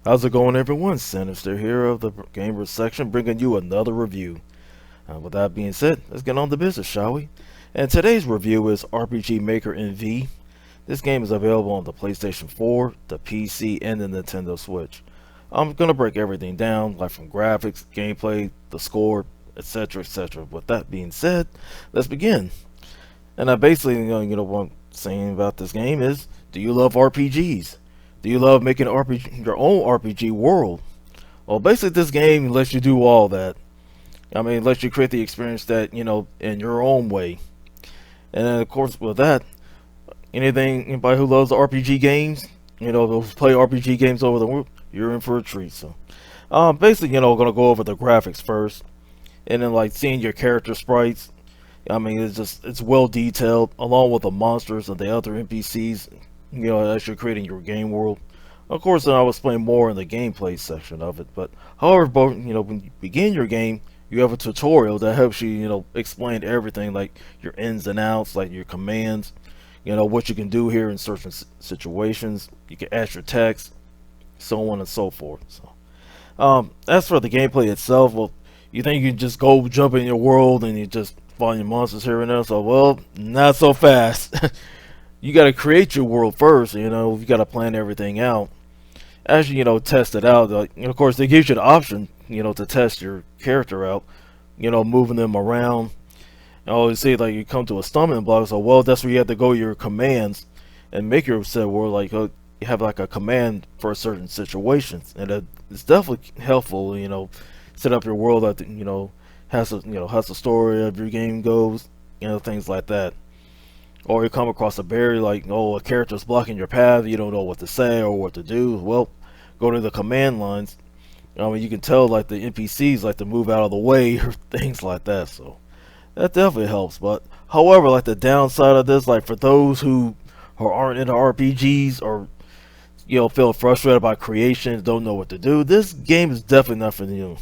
How's it going, everyone? Sinister here of the Gamers section, bringing you another review. With that being said, let's get on to business, shall we? And today's review is RPG Maker NV. This game is available on the PlayStation 4, the PC, and the Nintendo Switch. I'm gonna break everything down, like from graphics, gameplay, the score, etc., etc. With that being said, let's begin. And I basically, what I'm saying about this game is, do you love RPGs? Do you love making your own RPG world? Well, basically, this game lets you do all that. I mean, it lets you create the experience that, in your own way. And then, of course, with that, anybody who loves RPG games, those play RPG games over the world, you're in for a treat. So, basically, gonna go over the graphics first, and then like seeing your character sprites. I mean, it's well detailed, along with the monsters and the other NPCs, as you're creating your game world. Of course, then I will explain more in the gameplay section of it. But however, when you begin your game, you have a tutorial that helps you, explain everything, like your ins and outs, like your commands, what you can do here in certain situations. You can add your text, so on and so forth. So, as for the gameplay itself, well, you think you can just go jump in your world and you just find your monsters here and there? So, well, not so fast. You got to create your world first. You got to plan everything out. As you test it out, of course, they give you the option, to test your character out. Moving them around. You see, like, you come to a stumbling block. So, well, that's where you have to go your commands and make your set world. Like, you have like a command for certain situations, and it's definitely helpful. Set up your world that has has the story of your game goes. Things like that. Or you come across a barrier, like, a character's blocking your path, you don't know what to say or what to do. Well, go to the command lines. I mean, you can tell, like, the NPCs like to move out of the way or things like that. So that definitely helps. But however, like, the downside of this, like, for those who aren't into RPGs or feel frustrated by creation, don't know what to do, this game is definitely not for you.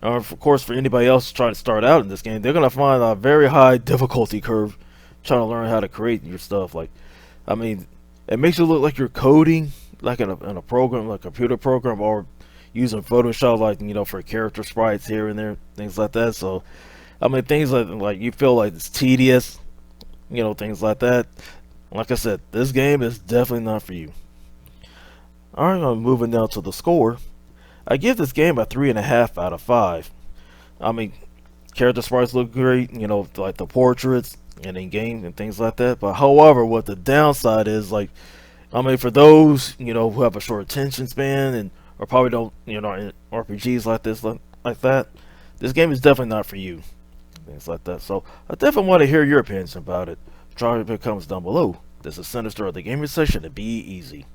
Of course, for anybody else trying to start out in this game, they're gonna find a very high difficulty curve trying to learn how to create your stuff. Like, I mean, it makes you look like you're coding, like in a program, like a computer program, or using Photoshop, like, for character sprites here and there, things like that. So, I mean, things like you feel like it's tedious, things like that. Like I said, this game is definitely not for you. Alright, I'm moving now to the score. I give this game a 3.5 out of 5. I mean, character sprites look great, like the portraits and in game and things like that. But however, what the downside is, like, I mean, for those who have a short attention span and or probably don't in RPGs like this like that, this game is definitely not for you. Things like that. So I definitely want to hear your opinions about it. Try if it comes down below. This is Sinister of the Gaming Session, to be easy.